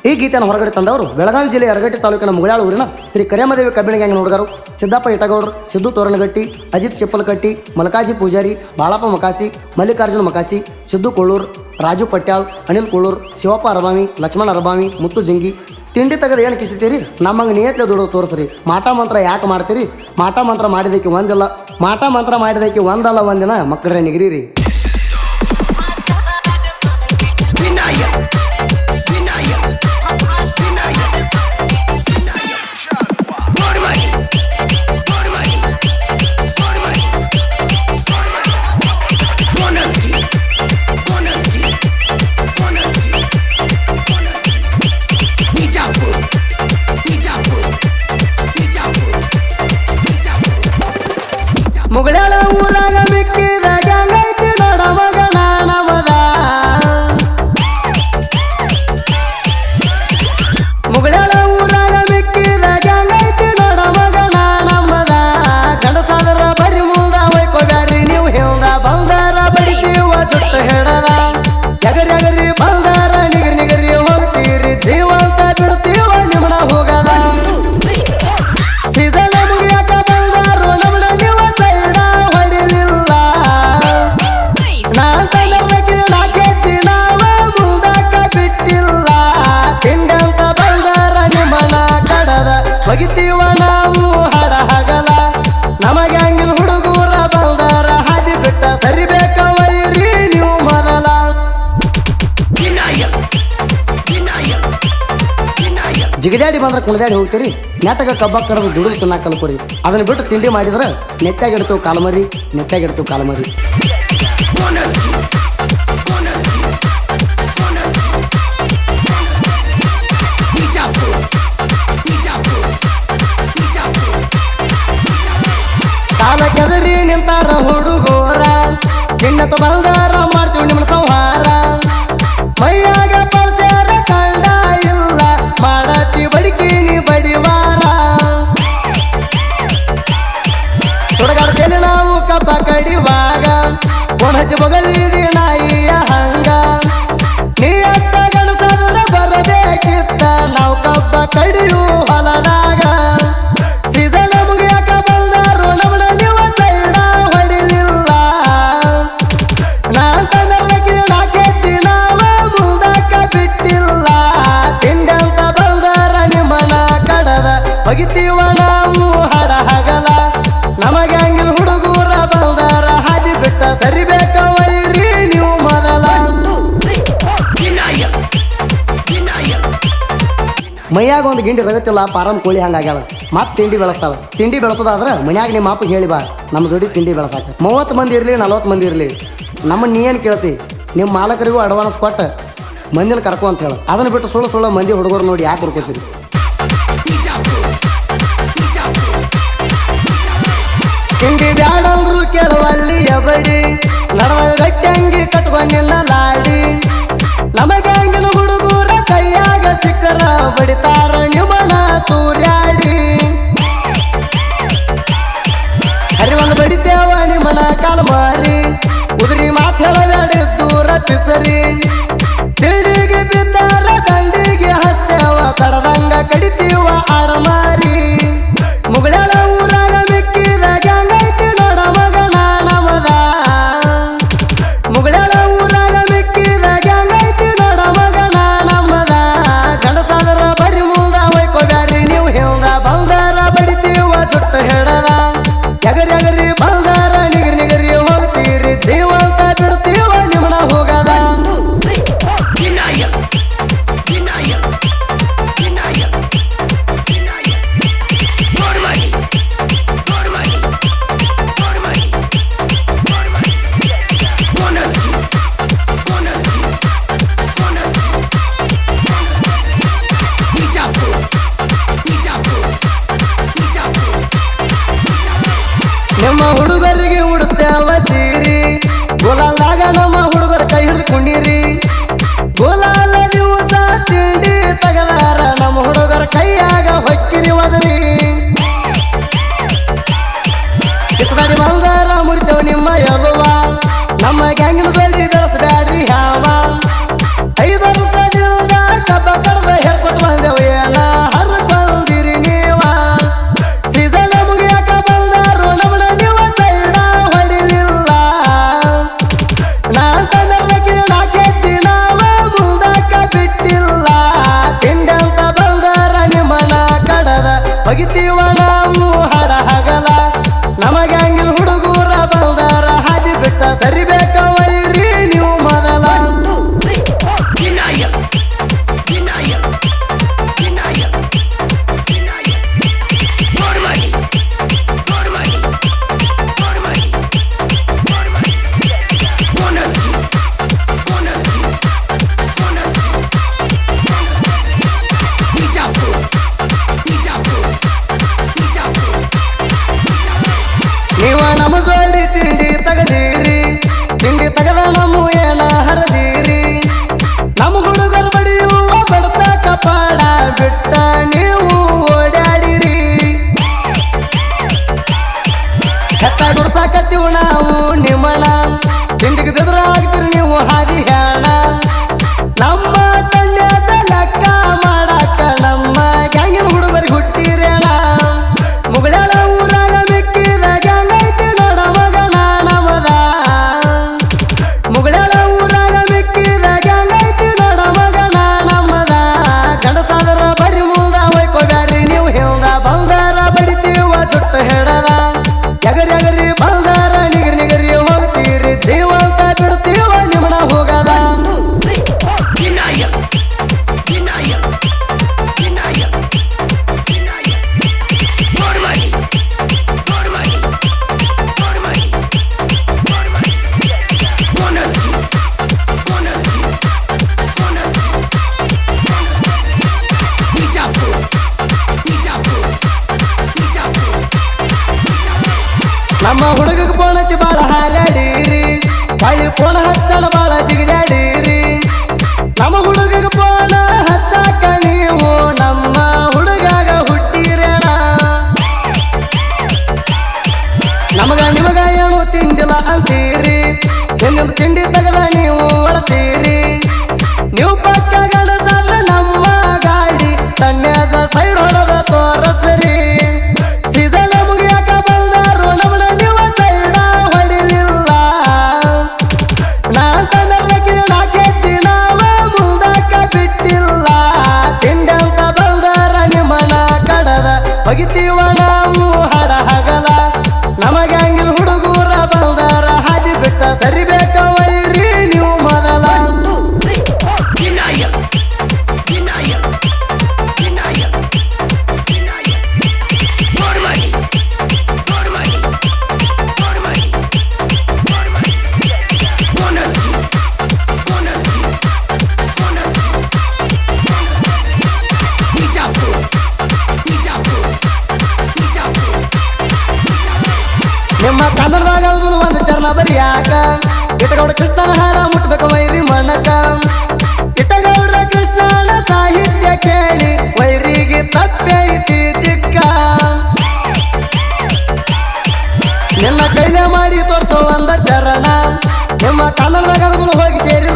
ಈ ಗೀತೆಯನ್ನು ಹೊರಗಡೆ ತಂದವರು ಬೆಳಗಾವಿ ಜಿಲ್ಲೆ ಯರಗಟ್ಟಿ ತಾಲೂಕಿನ ಮುಗಳಾಳ ಊರಿನ ಶ್ರೀ ಕರಿಯಮ್ಮದೇವಿ ಕಬ್ಬಿಣ ಗ್ಯಾಂಗ್ ನೋಡಿದರು ಸಿದ್ದಪ್ಪ ಇಟಗೌಡರು, ಸಿದ್ದು ತೋರಣಗಟ್ಟಿ, ಅಜಿತ್ ಚಿಪ್ಪಲಕಟ್ಟಿ, ಮಲಕಾಜಿ ಪೂಜಾರಿ, ಬಾಳಪ್ಪ ಮಕಾಸಿ, ಮಲ್ಲಿಕಾರ್ಜುನ ಮಕಾಸಿ, ಸಿದ್ದು ಕೊಳ್ಳೂರ್, ರಾಜು ಪಟ್ಯಾಳ್, ಅನಿಲ್ ಕೊಳ್ಳೂರ್, ಶಿವಪ್ಪ ಅರಬಾಮಿ, ಲಕ್ಷ್ಮಣ ಅರಬಾಮಿ, ಮುತ್ತು ಜಿಂಗಿ. ತಿಂಡಿ ತೆಗೆದು ಏನು ಕಿಸಿತೀರಿ? ನಮ್ಮಂಗೆ ನಿಯತ್ಲೆ ದುಡ್ಡು ತೋರಿಸ್ರಿ. ಮಾಟ ಮಂತ್ರ ಯಾಕೆ ಮಾಡ್ತೀರಿ? ಮಾಟ ಮಂತ್ರ ಮಾಡಿದಕ್ಕೆ ಒಂದಲ್ಲ ಒಂದಿನ ಮಕ್ಕಳೇ ನಿಗಿರಿ. ಮುಗಳಾಳ ಊರಾಗ ಮಿಕ್ಕಿದ ಗ್ಯಾಂಗ್ ಐತಿ ನೋಡ ಮಗನ ನಮದ. ಮುಗಳಾಳ ಊರಾಗ ಮಿಕ್ಕಿದ ಗ್ಯಾಂಗ್ ಐತಿ ನೋಡ ಮಗನ ನಮದ. ಗಂಡಸಾದರ ಬರಿ ಮುಂದ ಹೊಯ್ಕೋಬ್ಯಾಡ್ರಿ ನೀವು ಹೆಂಗ ಬಂದಾರ ಬಡಿತೀವ ಜುಟ್ಟು ಹೆಡದ. ಎಗರಿ ಬಂದಾರ ನಿಗರಿ ಹೋಗ್ತೀರಿ ಜೀವಂತ ಬಿಡ್ತೀವ ನಿಮ್ಮನ ಹೋಗದ. ಸೀಸನ್ ಮುಗಿಯಾಕ ಬಂದಾರು ನಮ್ಮನ ನೀವು ಸೈಡ ಹೊಡಿಲಿಲ್ಲ. ನಾಕೆಚ್ಚಿ ನಾವ ಮುಂದಕ್ಕ ಬಿಟ್ಟಿಲ್ಲ. ತಿಂಡಂತ ಬಂದಾರ ನಿಮ್ಮನ ಕಡದ ಒಗಿತೀವ ನಾವು ಹಡ ಹಗಲ. ನಮಗೆ ಹಂಗಿನ ಹುಡುಗೂರ ಬಂದಾರ ಹಾದಿ ಬಿಟ್ಟ ಸರಿಬೇಕ ವೈರಿ ನೀವು ಮೊದಲ. ಜಿಗದಾಡಿ ಬಂದ್ರೆ ಕುಣಿದಾಡಿ ಹೋಗ್ತೀರಿ. ನೆಟ್ಟಗ ಕಬ್ಬ ಕಡದು ದುಡಿದು ತಿನ್ನಾಕ ಕಲ್ಕೊರಿ. ಅದನ್ನ ಬಿಟ್ಟು ತಿಂಡಿ ಮಾಡಿದ್ರೆ ನೆತ್ತಾಗಿಡ್ತೀವಿ ಕಾಲಮರಿ. ಕಾಲ ಕೆದರಿ ನಿಂತಾರ ಹುಡುಗೋರ. ಚಿನ್ನತ ಬಂದಾರ ಮಾಡ್ತೀವಿ ನಿಮ್ಮ ಸಂಹಾರ. ಮೈಯಾಗ ಪಲ್ಸ್ಯಾರ ಕಂಡ ಇಲ್ಲ ಮಾಡತಿ ಬಡಿಕಿನಿ ಬಡಿವಾರ. ಸುಡಗಾಡ ಚೆಲ್ಲಿ ನಾವು ಕಬ್ಬ ಕಡಿವಾಗ ಒಣಚಿ ಬಗಲಿದಿ ನಾಯಿಯ ಹಂಗ. ನೀ ಅತ್ತ ಗಣಸಾದ್ರ ಬರಬೇಕಿತ್ತ ನಾವು ಕಬ್ಬ ಕಡಿಯು ಹೊಲದಾಗ. ಸೀಸನ್ ಮುಗಿಯಾಕ ಬಂದಾರು ನಮ್ಮನ ನೀವು ಸೈಡ ಹೊಡಿಲಿಲ್ಲ. ನಾಕೆಚ್ಚಿ ನಾವ ಮುಂದಕ್ಕ ಬಿಟ್ಟಿಲ್ಲ. ತಿಂಡಂತ ಬಂದಾರ ನಿಮ್ಮನ ಕಡದ ಒಗಿತೀವ ನಾವು ಹಡ ಹಗಲ. ನಮಗೆ ಹಂಗಿನ ಹುಡುಗೂರ ಬಂದಾರ ಹಾದಿ ಬಿಟ್ಟ ಸರಿಬೇಕ ವೈರಿ ನೀವು ಮೊದಲ. ಮೈಯಾಗ ಒಂದು ಗಿಂಡಿ ರಗತ್ತಿಲ್ಲ ಪಾರಂ ಕೋಳಿ ಹಂಗಾಗ್ಯಾವ. ಮತ್ತೆ ತಿಂಡಿ ಬೆಳೆಸ್ತಾವ. ತಿಂಡಿ ಬೆಳೆಸೋದಾದ್ರೆ ಮನ್ಯಾಗ ನಿಮ್ಮ ಅಪ್ಪ ಹೇಳಿ ಬಾ ನಮ್ಮ ಜೋಡಿ ತಿಂಡಿ ಬೆಳೆಸಾಕ. 30 ಮಂದಿ ಇರಲಿ 40 ಮಂದಿ ಇರಲಿ ನಮ್ಮ ನೀ ಏನು ಕೇಳ್ತಿ? ನಿಮ್ಮ ಮಾಲಕರಿಗೂ ಅಡ್ವಾನ್ಸ್ ಕೊಟ್ಟು ಮಂದಿನ ಕರ್ಕೊ ಅಂತ ಹೇಳ. ಅದನ್ನ ಬಿಟ್ಟು ಸುಳ್ಳು ಮಂದಿ ಹುಡುಗರು ನೋಡಿ ಯಾಕೆ ಹುಡ್ಕೋತೀರಿ? ತಿಂಡಿ ಬ್ಯಾಡಂದ್ರು ಕೇಳುವಲ್ಲಿ ಎಬಡಿ. ನಡವ ಗಟ್ಟಂಗಿ ಕಟ್ಕೊಂಡಿನ ಲಾಡಿ. ನಮಗೆ ಹಂಗಿನ ಹುಡುಗೂರ ಕೈಯಾಗ ಸಿಕ್ಕರ ಬಡಿತಾರ ನಿಮ್ಮನ ತೂರ್ಯಾಡಿ. ಹರಿವಂಗ ಬಡಿತೇವ ನಿಮ್ಮನ ಕಾಲ್ಮಾರಿ. ಉದುರಿ ಮಾತು ಹೇಳಬೇಡಿ ದೂರ ತಿಸರಿ. ತಿಡಿಗೆ ಬಿದ್ದಾರ ದಂಡಿಗೆ ಹಸ್ತೇವ ಕಡದಂಗ ಕಡಿತೀವ ಆಡಮಾರಿ. ಮುಗಳಾಳ ಊರಾಗ ಮಿಕ್ಕಿದ ಗ್ಯಾಂಗ್ ಐತಿ ನೋಡ ಮಗನ ನಮದ. ಮುಗಳಾಳ ಊರಾಗ ಮಿಕ್ಕಿದ ಗ್ಯಾಂಗ್ ಐತಿ ನೋಡ ಮಗನ ನಮದ. ಗಂಡಸಾದರ ಬರಿ ಮುಂದ ಹೊಯ್ಕೋಬ್ಯಾಡ್ರಿ ನೀವು ಹೆಂಗ ಬಂದಾರ ಬಡಿತೀವ ಜುಟ್ಟು ಹೆಡದ. ಎಗರಿ ಬಂದಾರ ನಿಗರಿ ಹೋಗ್ತೀರಿ ಜೀವಂತ ಬಿಡ್ತೀವ ನಿಮ್ಮನ ಹೋಗದ. ಬಿಟ್ಟ ನೀವು ಓಡಾಡಿರಿ ಹೆತ್ತ ಗುಡ್ಸಾಕತ್ತೀವು ನಾವು ನಿಮ್ಮನ ತಿಂಡಿಗೆ ಬೆದರಾಗ್ತೀರಿ ನೀವು ಹಾದಿ ಹ್ಯಾಣ ನಮ್ಮ ತಂಡ್ಯಾದ ಲೆಕ್ಕ ಮಾಡಾಕ ನಮ್ಮ ಗ್ಯಾಂಗಿನ ಹುಡುಗರಿಗೆ ಹುಟ್ಟಿರೇಣ ಮುಗಳಾಳ ಊರಾಗ ಮಿಕ್ಕಿದ ಗ್ಯಾಂಗ್ ಐತಿ ನೋಡ ಮಗನ ನಮದ ಮುಗಳಾಳ ಊರಾಗ ಮಿಕ್ಕಿದ ಗ್ಯಾಂಗ್ ಐತಿ ನೋಡ ಮಗನ ನಮ್ಮದ ಗಂಡಸಾದರ ಬರಿ ಮುಂದ ಹೊಯ್ಕೊಬ್ಯಾಡ್ರಿ ನೀವು ಹಿಂದ ಬಂಗಾರ ಬಡಿತೀವ ಜುಟ್ಟು ಹೆಡದ ಎಗರಿ ಎಗರಿ ಬಂಗಾರ ನಿಗರಿ ನಿಗರಿ ಹೋಗ್ತೀರಿ ಜೀವಂತ ಬಿಡ್ತೀವ ನಿಮ್ಮನ ಹೋಗದ ನಮ್ಮ ಹುಡುಗಗೆ ಫೋನ್ ಹಚ್ಚಿ ಬಾಳ ಹಾರಾಡೀರಿ ಬಾಳಿ ಫೋನ್ ಹಚ್ಚಣ ಬಾಳ ಜಿಗಿದಾಡೀರಿ ನಮ್ಮ ಹುಡುಗಗೆ ಫೋನ್ ಹಚ್ಚಾಕ ನೀವು ನಮ್ಮ ಹುಡುಗಾಗ ಹುಟ್ಟಿರೇಣ ನಮಗ ನಿಮಗ ಏನು ತಿಂಡಿಲ್ಲ ಅಂತೀರಿ ನಿನ್ನ ತಿಂಡಿ ತೆಗದ ನೀವು ಒಳತೀರಿ ನೀವು ಪಕ್ಕ ಗಡಸಲ್ಲ ನಮ್ಮ ಗಾಡಿ ತಣ್ಣದ ಸೈಡ್ ಹೊಡೆದ ತೋರಸ್ರಿ ಸೀಸನ್ ಮುಗಿಯಾಕ ಬಂದಾರು ನಮ್ಮನ ನೀವು ಸೈಡ ಹೊಡಿಲಿಲ್ಲ ನಾಲ್ಕಿ ನಾಕೆಚ್ಚಿ ನಾವ ಮುಂದಕ್ಕ ಬಿಟ್ಟಿಲ್ಲ ತಿಂಡಂತ ಬಂದಾರ ನಿಮ್ಮನ ಕಡದ ಬಗಿತೀವ ನಾವು ಹಡ ಹಗಲ ನಮಗ ಹಂಗಿನ ಹುಡುಗೂರ ಬಂದಾರ ಹಾದಿ ಬಿಟ್ಟ ಸರಿಬೇಕ ವೈರಿ ನೀವು ಮೊದಲ ನಿಮ್ಮ ಕನ್ನಡದಾಗ ಒಂದು ಚರ್ಮ ಬರಿಯಾಕ ಇಟ್ಟಗೌಡ ಕೃಷ್ಣನ ಹಾಡ ಮುಟ್ಬೇಕು ವೈರಿ ಮನಕ ಇಟ್ಟಗೌಡ ಕೃಷ್ಣನ ಸಾಹಿತ್ಯ ಕೇಳಿ ವೈರಿಗೆ ತಪ್ಪೈತಿ ದಿಕ್ಕ ನಿನ್ನ ಕೈಲೆ ಮಾಡಿ ತೋರ್ಸೋ ಒಂದ ಚರಣ ನಿಮ್ಮ ಕನ್ನಡದಾಗ ಹೋಗಿ ಸೇರಿ